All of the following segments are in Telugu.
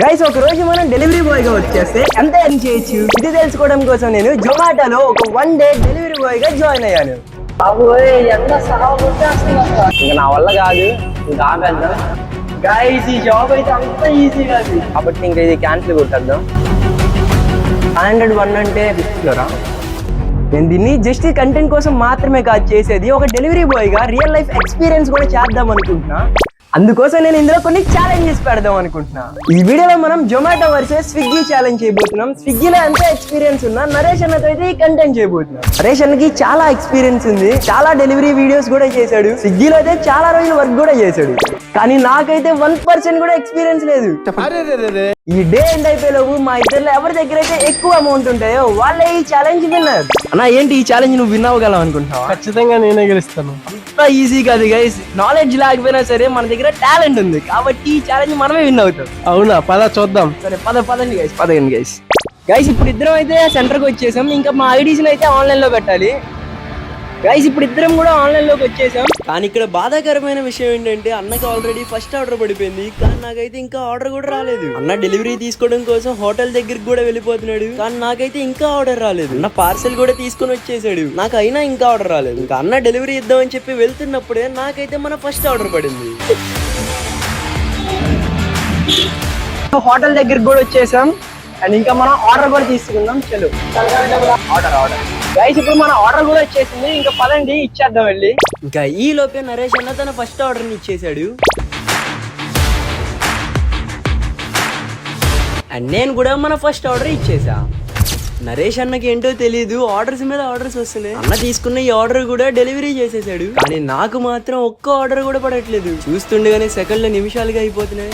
గైస్ ఒక రోజు మనం డెలివరీ బాయ్ గా వచ్చేస్తే ఎంత ఎర్న్ చేయొచ్చు ఇది తెలుసుకోవడం కోసం నేను జొమాటోలో ఒక 1 డే డెలివరీ బాయ్ గా జాయిన్ అయ్యాను. ఇంకా నా వల్ల కాదు, ఇంకా ఆపేద్దాం గైస్. ఈ జాబ్ అయితే అంత ఈజీ కాదు కాబట్టి ఇంకా ఇది క్యాన్సిల్ కొట్టేద్దాం. 501 అంటే 5th ఫ్లోరా. నేను దీన్ని జస్ట్ కంటెంట్ కోసం మాత్రమే కాదు చేసేది, ఒక డెలివరీ బాయ్ గా రియల్ లైఫ్ ఎక్స్పీరియన్స్ కూడా చేద్దాం అనుకుంటున్నా. అందుకోసం నేను ఇందులో కొన్ని ఛాలెంజెస్ పెడదాం అనుకుంటున్నా. ఈ వీడియోలో మనం జొమాటో వర్సెస్ స్విగ్గీ ఛాలెంజ్ చేయబోతున్నాం. స్విగ్గీలో ఎంత ఎక్స్పీరియన్స్ ఉన్నా నరేష్ అన్నతో అయితే ఈ కంటెంట్ చేయబోతున్నాం. నరేష్ అన్నకి చాలా ఎక్స్పీరియన్స్ ఉంది, చాలా డెలివరీ వీడియోస్ కూడా చేశాడు, స్విగ్గీలో అయితే చాలా రోజులు వర్క్ కూడా చేశాడు. కానీ నాకైతే 1% కూడా ఎక్స్పీరియన్స్ లేదు. ఈ డే ఎండ్ అయిపోయేలోపు మా ఇద్దరులో ఎవరి దగ్గర అయితే ఎక్కువ అమౌంట్ ఉంటాయో వాళ్ళే ఈ ఛాలెంజ్ విన్నర్. అన్న ఏంటి ఈ ఛాలెంజ్ నువ్వు విన్ అవ్వగలం అనుకుంటున్నావా? ఖచ్చితంగా నేనే గెలుస్తాను. అంత ఈజీ కాదు గైస్, నాలెడ్జ్ లేకపోయినా సరే మన దగ్గర టాలెంట్ ఉంది కాబట్టి ఈ ఛాలెంజ్ మనమే విన్ అవుతాం. అవునా? పద చూద్దాం. సరే పదండి గైస్, పదండి గైస్. గైస్ ఇప్పుడు ఇద్దరం అయితే సెంటర్కి వచ్చేసాం, ఇంకా మా ఐడీస్ని అయితే ఆన్లైన్ లో పెట్టాలి. గైస్ ఇప్పుడు ఇద్దరం కూడా ఆన్లైన్ లోకి వచ్చేసాం. కానీ ఇక్కడ బాధాకరమైన విషయం ఏంటంటే అన్నకి ఆల్రెడీ ఫస్ట్ ఆర్డర్ పడిపోయింది, కానీ నాకైతే ఇంకా ఆర్డర్ కూడా రాలేదు. అన్న డెలివరీ తీసుకోవడం కోసం హోటల్ దగ్గరికి కూడా వెళ్ళిపోతున్నాడు, కానీ నాకైతే ఇంకా ఆర్డర్ రాలేదు. అన్న పార్సెల్ కూడా తీసుకొని వచ్చేసాడు, నాకు అయినా ఇంకా ఆర్డర్ రాలేదు. ఇంకా అన్న డెలివరీ ఇద్దామని చెప్పి వెళ్తున్నప్పుడే నాకైతే మన ఫస్ట్ ఆర్డర్ పడింది. హోటల్ దగ్గరికి కూడా వచ్చేసాం అండ్ ఇంకా మనం ఆర్డర్ కూడా తీసుకుందాం. చలో ఆర్డర్ గైస్ ఇప్పుడు మన ఆర్డర్ కూడా వచ్చేసింది, ఇంకా పదండి ఇచ్చేద్దాం వెళ్ళి. ఇంకా ఈ లోపే నరేష్ అన్న తన ఫస్ట్ ఆర్డర్ ని ఇచ్చేసాడు అండ్ నేను కూడా మన ఫస్ట్ ఆర్డర్ ఇచ్చేసా. నరేష్ అన్నకి ఏంటో తెలియదు, ఆర్డర్స్ మీద ఆర్డర్స్ వస్తున్నాయి. అన్న తీసుకున్న ఈ ఆర్డర్ కూడా డెలివరీ చేసేసాడు, కానీ నాకు మాత్రం ఒక్క ఆర్డర్ కూడా పడట్లేదు. చూస్తుండగానే సెకండ్ల నిమిషాలుగా అయిపోతున్నాయి,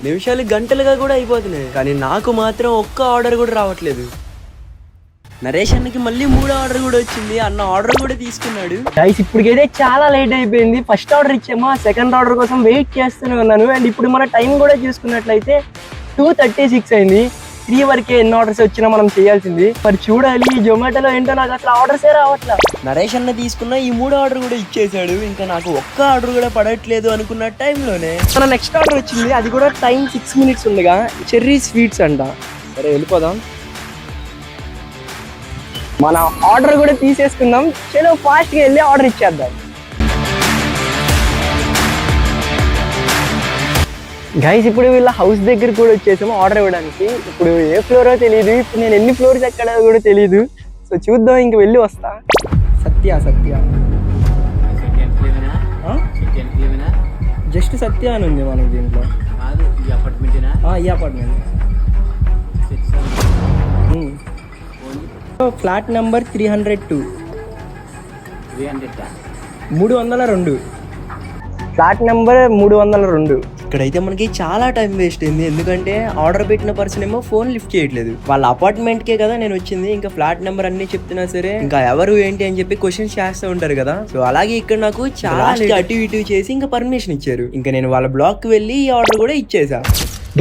నిమిషాలు గంటలుగా కూడా అయిపోతున్నాయి, కానీ నాకు మాత్రం ఒక్క ఆర్డర్ కూడా రావట్లేదు. నరేష్ అన్నకి మళ్ళీ 3వ ఆర్డర్ కూడా వచ్చింది, అన్న ఆర్డర్ కూడా తీసుకున్నాడు. గైస్ ఇప్పటికైతే చాలా లేట్ అయిపోయింది, ఫస్ట్ ఆర్డర్ ఇచ్చామా సెకండ్ ఆర్డర్ కోసం వెయిట్ చేస్తూనే ఉన్నాను. అండ్ ఇప్పుడు మన టైం కూడా చూసుకున్నట్లయితే 2:36 అయింది. 3 వరకే ఎన్ని ఆర్డర్స్ వచ్చినా మనం చేయాల్సింది. మరి చూడాలి జొమాటోలో ఏంటో నాకు అసలు ఆర్డర్సే రావట్లేదు. నరేష్ అన్న తీసుకున్న ఈ 3వ ఆర్డర్ కూడా ఇచ్చేసాడు, ఇంకా నాకు ఒక్క ఆర్డర్ కూడా పడట్లేదు అనుకున్న టైంలోనే మన నెక్స్ట్ ఆర్డర్ వచ్చింది. అది కూడా టైం 6 minutes ఉండగా చెర్రీ స్వీట్స్ అంట. సరే వెళ్ళిపోదాం, మన ఆర్డర్ కూడా తీసేసుకుందాం. చలో ఫాస్ట్గా వెళ్ళి ఆర్డర్ ఇచ్చేద్దాం. గైస్ ఇప్పుడు వీళ్ళ హౌస్ దగ్గర కూడా వచ్చేసాము ఆర్డర్ ఇవ్వడానికి. ఇప్పుడు ఏ ఫ్లోరో తెలియదు, ఇప్పుడు నేను ఎన్ని ఫ్లోర్స్ ఎక్కడ కూడా తెలియదు. సో చూద్దాం, ఇంక వెళ్ళి వస్తా. సత్య జస్ట్ సత్య అని ఉంది మనకి దీంట్లో. ఈ apartment flat number 302 302 flat number 302. ఇక్కడైతే మనకి చాలా టైం వేస్ట్ అయింది, ఎందుకంటే ఆర్డర్ పెట్టిన పర్సన్ ఏమో ఫోన్ లిఫ్ట్ చేయట్లేదు. వాళ్ళ అపార్ట్మెంట్ కే కదా నేను వచ్చింది, ఇంకా ఫ్లాట్ నెంబర్ అన్ని చెప్తున్నా సరే ఇంకా ఎవరు ఏంటి అని చెప్పి క్వశ్చన్స్ చేస్తూ ఉంటారు కదా. సో అలాగే ఇక్కడ నాకు చాలా అటు ఇటు చేసి ఇంకా పర్మిషన్ ఇచ్చారు. ఇంకా నేను వాళ్ళ బ్లాక్ కి వెళ్ళి ఈ ఆర్డర్ కూడా ఇచ్చేసా.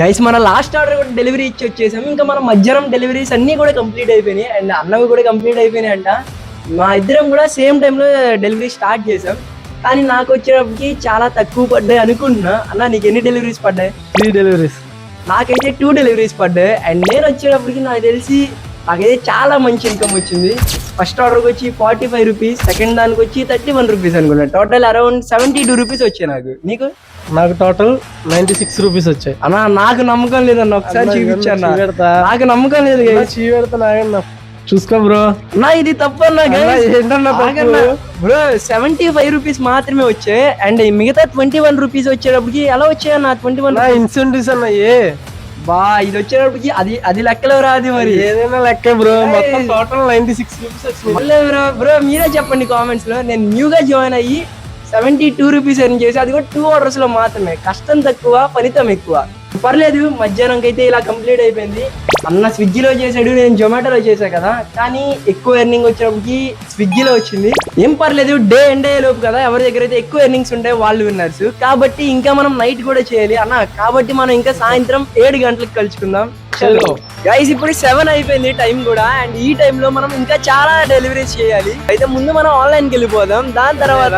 గైస్ మన లాస్ట్ ఆర్డర్ కూడా డెలివరీ ఇచ్చి వచ్చేసాం. ఇంకా మన మధ్యాహ్నం డెలివరీస్ అన్ని కూడా కంప్లీట్ అయిపోయినాయి అండ్ అన్నవి కూడా కంప్లీట్ అయిపోయినాయి అంట. మా ఇద్దరం కూడా సేమ్ టైంలో డెలివరీ స్టార్ట్ చేసాం, కానీ నాకు వచ్చేటప్పటికి చాలా తక్కువ పడ్డాయి అనుకుంటున్నా. అన్న నీకు ఎన్ని డెలివరీస్ పడ్డాయి? 3 డెలివరీస్. నాకైతే 2 డెలివరీస్ పడ్డాయి అండ్ నేను వచ్చేటప్పటికి నాకు తెలిసి నాకైతే చాలా మంచి ఇన్కమ్ వచ్చింది. ఫస్ట్ ఆర్డర్కి వచ్చి 45 రూపీస్, సెకండ్ దానికి వచ్చి 31 రూపీస్ అనుకున్నా. టోటల్ అరౌండ్ 72 రూపీస్ వచ్చాయి నాకు. నీకు? నాకు టోటల్ 96 రూపీస్ వచ్చాయి. అన్నా నాకు నమ్మకం లేదన్న, ఒకసారి చూపించాను. నాకు నమ్మకం లేదు, చీపెడతా చూసుకో బ్రో. నా ఇది తప్పన్నా బ్రో. 75 రూపీస్ మాత్రమే వచ్చాయి అండ్ మిగతా 21 రూపీస్ వచ్చేటప్పటికి ఎలా వచ్చాయన్నా? 21 ఇన్సెంటివ్స్ అన్నాయి బా. ఇది వచ్చేటప్పటికి అది లెక్కలో రాదు, మరి ఏదైనా లెక్క బ్రో. మొత్తం టోటల్ 96 రూపీస్ వచ్చింది. బ్రో మీరే చెప్పండి కామెంట్స్ లో. నేను న్యూగా జాయిన్ అయ్యి 72 రూపీస్ ఎర్న్ చేసి, అది కూడా 2 ఆర్డర్స్ లో మాత్రమే. కష్టం తక్కువ ఫలితం ఎక్కువ. పర్లేదు, మధ్యాహ్నంకి అయితే ఇలా కంప్లీట్ అయిపోయింది. అన్న స్విగ్గీలో చేశాడు, నేను జొమాటోలో చేశా కదా, కానీ ఎక్కువ ఎర్నింగ్ వచ్చేటప్పటికి స్విగ్గీలో వచ్చింది. ఏం పర్లేదు, డే ఎండ్ అయ్యే లోపు కదా ఎవరి దగ్గర అయితే ఎక్కువ ఎర్నింగ్స్ ఉంటాయి వాళ్ళు విన్నర్స్. కాబట్టి ఇంకా మనం నైట్ కూడా చేయాలి అన్న, కాబట్టి మనం ఇంకా సాయంత్రం 7 గంటలకు కలుసుకుందాం. చలో గైస్ ఇప్పుడు 7 అయిపోయింది టైం కూడా, అండ్ ఈ టైంలో మనం ఇంకా చాలా డెలివరీస్ చేయాలి. అయితే ముందు మనం ఆన్లైన్కి వెళ్ళిపోదాం, దాని తర్వాత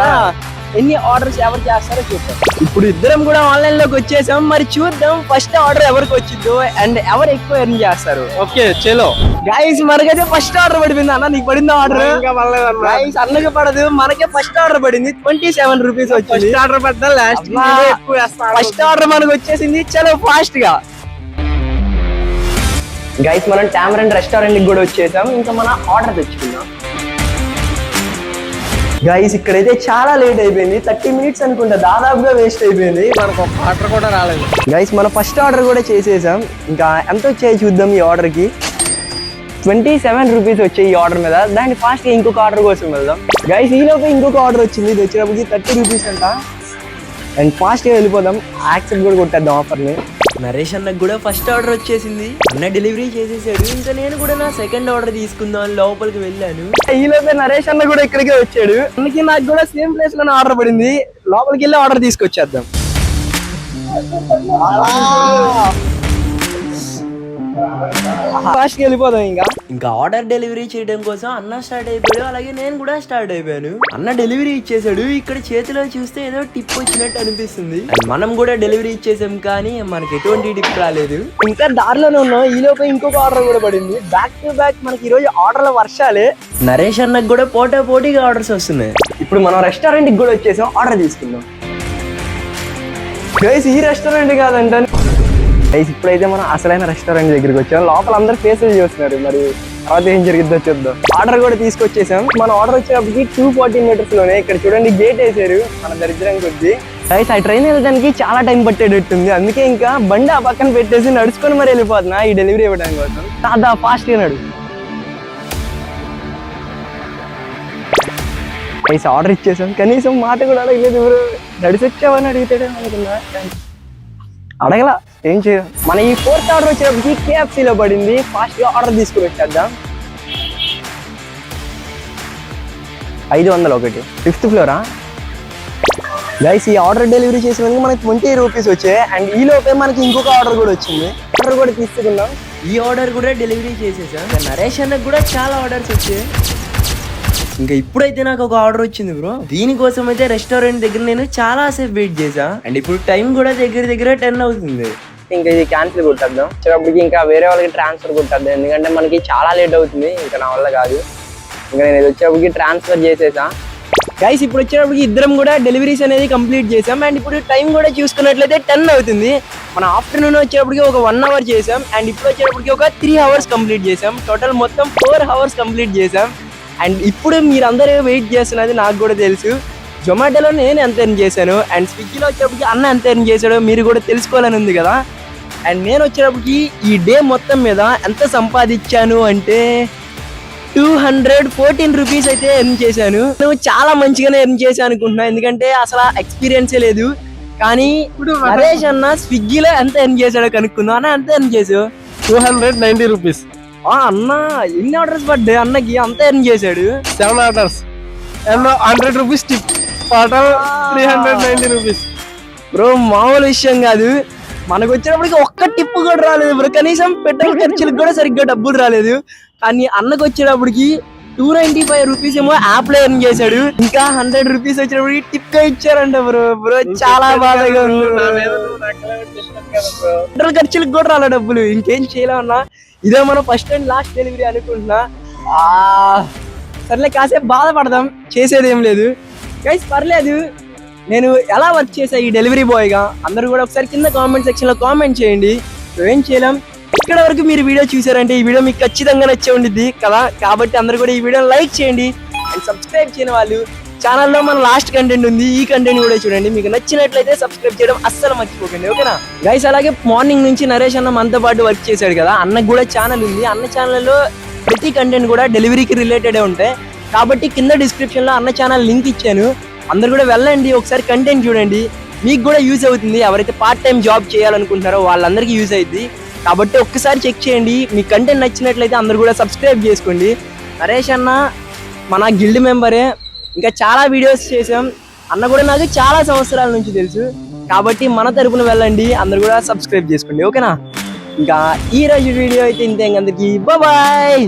ఎన్ని ఆర్డర్స్ ఎవరు చేస్తారో చూద్దాం. ఇప్పుడు ఇద్దరం కూడా ఆన్లైన్ లోకి వచ్చేసాం. మరి చూద్దాం ఫస్ట్ ఆర్డర్ ఎవరికి వచ్చిందో అండ్ ఎవరు ఎక్కువ ఎర్న్ చేస్తారు. ఓకే చలో గైస్ మనకైతే ఫస్ట్ ఆర్డర్ పడిపోయింది. అన్న నీకు పడింది ఆర్డర్? ఇంకా పర్లేదన్న. గైస్ అన్నకి పడదు, మనకే ఫస్ట్ ఆర్డర్ పడింది. 27 రూపీస్ వచ్చింది. ఫస్ట్ ఆర్డర్ పడ్డా లాస్ట్ ఎక్కువ వేస్తాను. ఫస్ట్ ఆర్డర్ మనకు వచ్చేసింది. చలో ఫాస్ట్ గా. గైస్ మనం టామరన్ రెస్టారెంట్ కి కూడా వచ్చేసాం. ఇంకా మన ఆర్డర్ తెచ్చుకుందాం. గైస్ ఇక్కడైతే చాలా లేట్ అయిపోయింది. 30 మినిట్స్ అనుకుంటా దాదాపుగా వేస్ట్ అయిపోయింది. మనకు ఒక ఆర్డర్ కూడా రాలేదు. గైస్ మన ఫస్ట్ ఆర్డర్ కూడా చేసేసాం. ఇంకా ఎంత వచ్చాయి చూద్దాం. ఈ ఆర్డర్ కి 27 రూపీస్ వచ్చాయి ఈ ఆర్డర్ మీద. దాన్ని ఫాస్ట్ గా ఇంకొక ఆర్డర్ కోసం వెళ్దాం. గైస్ ఈ లోపల ఇంకొక ఆర్డర్ వచ్చింది. ఇది వచ్చినప్పటికి 30 రూపీస్ అంట. అండ్ ఫాస్ట్ గా వెళ్ళిపోదాం. యాక్సెప్ట్ కూడా కొట్టేద్దాం ఆఫర్ ని. నరేష్ అన్నకు కూడా ఫస్ట్ ఆర్డర్ వచ్చేసింది. అన్న డెలివరీ చేసేసాడు. ఇంకా నేను కూడా నా సెకండ్ ఆర్డర్ తీసుకుందాం లోపలికి వెళ్ళాను. ఈ లోపల నరేష్ అన్న కూడా ఇక్కడికే వచ్చాడు. అందుకే నాకు కూడా సేమ్ ప్లేస్ లోనే ఆర్డర్ పడింది. లోపలికి వెళ్ళి ఆర్డర్ తీసుకొచ్చేద్దాం. ఫాస్ట్ గా వెళ్ళిపోదాం. ఇంకా ఆర్డర్ డెలివరీ చేయడం కోసం అన్న స్టార్ట్ అయిపోయాడు. అలాగే నేను కూడా స్టార్ట్ అయిపోయాను. అన్న డెలివరీ ఇచ్చేసాడు. ఇక్కడ చేతిలో చూస్తే ఏదో టిప్ వచ్చినట్టు అనిపిస్తుంది. మనం కూడా డెలివరీ ఇచ్చేసాం కానీ మనకి ఎటువంటి టిప్ రాలేదు. ఇంకా దారిలోనే ఉన్నాం. ఈ లోపల ఇంకొక ఆర్డర్ కూడా పడింది. బ్యాక్ టు బ్యాక్ మనకి ఈ రోజు ఆర్డర్ల వర్షాలే. నరేష్ అన్నకు కూడా పోటీగా ఆర్డర్స్ వస్తున్నాయి. ఇప్పుడు మనం రెస్టారెంట్ కి కూడా వచ్చేసాం. ఆర్డర్ తీసుకుందాం. గైస్ ఈ రెస్టారెంట్ కాదంట. ఇప్పుడైతే మనం అసలైన రెస్టారెంట్ దగ్గరికి వచ్చాం. లోపల అందరు ఫేసులు చూస్తున్నారు. మరి తర్వాత ఏం జరిగిద్దో చూద్దాం. ఆర్డర్ కూడా తీసుకొచ్చేసాం. మన ఆర్డర్ వచ్చేటప్పటికి 240 మీటర్స్ లోనే. ఇక్కడ చూడండి గేట్ వేసారు. మన దరిద్రం కొద్ది గైస్ ఆ ట్రైన్ వెళ్ళడానికి చాలా టైం పట్టేటట్టుంది. అందుకే ఇంకా బండి ఆ పక్కన పెట్టేసి నడుచుకొని మరి వెళ్ళిపోతున్నా ఈ డెలివరీ ఇవ్వడానికి కోసం. దాదా ఫాస్ట్ గా నడు. గైస్ ఆర్డర్ ఇచ్చేసాం. కనీసం మాట కూడా అడగలేదు. ఎవరు నడిచొచ్చావని అడుగుతాడే అనుకున్నా. అడగల ఏం చేయాలి. మన ఈ 4th ఆర్డర్ వచ్చేటప్పటికి KFC లో పడింది. ఫాస్ట్ గా ఆర్డర్ తీసుకుని వచ్చేద్దాం. 501 5th ఫ్లోరా. గైస్ ఈ ఆర్డర్ డెలివరీ చేసినందుకు మనకి 20 రూపీస్ వచ్చాయి. అండ్ ఈ లోపే మనకి ఇంకొక ఆర్డర్ కూడా వచ్చింది. ఆర్డర్ కూడా తీసుకున్నాం. ఈ ఆర్డర్ కూడా డెలివరీ చేసేసాం. నరేష్ అన్నకు కూడా చాలా ఆర్డర్స్ వచ్చాయి. ఇంకా ఇప్పుడైతే నాకు ఒక ఆర్డర్ వచ్చింది బ్రో. దీనికోసం అయితే రెస్టారెంట్ దగ్గర నేను చాలా సేపు వెయిట్ చేసా. అండ్ ఇప్పుడు టైం కూడా దగ్గర 10 అవుతుంది. ఇంకా ఇది క్యాన్సిల్ కొట్టేద్దాం. వచ్చేటప్పటికి ఇంకా వేరే వాళ్ళకి ట్రాన్స్ఫర్ కొట్టేద్దాం. ఎందుకంటే మనకి చాలా లేట్ అవుతుంది. ఇంకా నా వల్ల కాదు. ఇంకా నేను ఇది వచ్చేటప్పటికి ట్రాన్స్ఫర్ చేసేసా. గైస్ ఇప్పుడు వచ్చేటప్పటికి ఇద్దరం కూడా డెలివరీస్ అనేది కంప్లీట్ చేసాం. అండ్ ఇప్పుడు టైం కూడా చూసుకున్నట్లయితే 10 అవుతుంది. మన ఆఫ్టర్నూన్ వచ్చేటప్పటికి ఒక 1 అవర్ చేసాం. అండ్ ఇప్పుడు వచ్చేటప్పటికి ఒక 3 అవర్స్ కంప్లీట్ చేసాం. టోటల్ మొత్తం 4 అవర్స్ కంప్లీట్ చేసాం. అండ్ ఇప్పుడు మీరందరూ వెయిట్ చేస్తున్నది నాకు కూడా తెలుసు. జొమాటోలో నేను ఎంత ఎర్న్ చేశాను అండ్ స్విగ్గీలో వచ్చేటప్పటికి అన్న ఎంత ఎర్న్ చేశాడో మీరు కూడా తెలుసుకోవాలని ఉంది కదా. అండ్ నేను వచ్చేటప్పటికి ఈ డే మొత్తం మీద ఎంత సంపాదించాను అంటే 214 రూపీస్ అయితే ఎర్న్ చేశాను. నేను చాలా మంచిగానే ఎర్న్ చేశాను అనుకుంటున్నాను. ఎందుకంటే అసలు ఎక్స్పీరియన్సే లేదు. కానీ ఇప్పుడు నరేష్ అన్న స్విగ్గీలో ఎంత ఎర్న్ చేశాడో కనుక్కుందాం. అన్న ఎంత ఎర్న్ చేసావు? 290 రూపీస్. అన్న ఎన్ని ఆర్డర్స్ పడ్డాయి అన్నకి? అంత ఎర్న్ చేశాడు. 7 orders and 100 rupees tip. Total 390 rupees. Bro మామూలు విషయం కాదు. మనకు వచ్చేటప్పటికి ఒక్క టిప్ కూడా రాలేదు బ్రో. కనీసం పెట్రోల్ ఖర్చులకు కూడా సరిగ్గా డబ్బులు రాలేదు. కానీ అన్నకు వచ్చేటప్పటికి 295 రూపీస్ ఏమో యాప్ లో ఎర్న్ చేశాడు. ఇంకా 100 రూపీస్ వచ్చేటప్పటికి టిప్ గా ఇచ్చారంట బ్రో. చాలా బాధగా ఉంది. పెట్రోల్ ఖర్చులకు కూడా రాలే డబ్బులు. ఇంకేం చేయలేమన్నా. ఇదే మనం ఫస్ట్ అండ్ లాస్ట్ డెలివరీ అనుకుంటున్నా. సర్లే కాసేపు బాధపడదాం. చేసేది ఏం లేదు గైస్. పర్లేదు. నేను ఎలా వర్క్ చేసా ఈ డెలివరీ బాయ్ గా అందరూ కూడా ఒకసారి కింద కామెంట్ సెక్షన్ లో కామెంట్ చేయండి. ఏం చేయలేం. ఇక్కడ వరకు మీరు వీడియో చూసారంటే ఈ వీడియో మీకు ఖచ్చితంగా నచ్చే ఉండిద్ది కదా. కాబట్టి అందరూ కూడా ఈ వీడియోని లైక్ చేయండి. అండ్ సబ్స్క్రైబ్ చేయని వాళ్ళు ఛానల్లో మన లాస్ట్ కంటెంట్ ఉంది. ఈ కంటెంట్ కూడా చూడండి. మీకు నచ్చినట్లయితే సబ్స్క్రైబ్ చేయడం అస్సలు మర్చిపోకండి. ఓకేనా గైస్. అలాగే మార్నింగ్ నుంచి నరేష్ అన్న మనతో పాటు వర్క్ చేశాడు కదా. అన్నకు కూడా ఛానల్ ఉంది. అన్న ఛానల్లో ప్రతి కంటెంట్ కూడా డెలివరీకి రిలేటెడ్ ఉంటాయి. కాబట్టి కింద డిస్క్రిప్షన్ లో అన్న ఛానల్ లింక్ ఇచ్చాను. అందరు కూడా వెళ్ళండి. ఒకసారి కంటెంట్ చూడండి. మీకు కూడా యూజ్ అవుతుంది. ఎవరైతే పార్ట్ టైం జాబ్ చేయాలనుకుంటున్నారో వాళ్ళందరికీ యూజ్ అవుతుంది. కాబట్టి ఒక్కసారి చెక్ చేయండి. మీ కంటెంట్ నచ్చినట్లయితే అందరు కూడా సబ్స్క్రైబ్ చేసుకోండి. నరేష్ అన్న మన గిల్డ్ మెంబరే. ఇంకా చాలా వీడియోస్ చేసాం. అన్న కూడా నాకు చాలా సంవత్సరాల నుంచి తెలుసు. కాబట్టి మన తరపున వెళ్ళండి. అందరు కూడా సబ్స్క్రైబ్ చేసుకోండి. ఓకేనా. ఇంకా ఈ రోజు వీడియో అయితే ఇంతే. అందరికి బాయ్.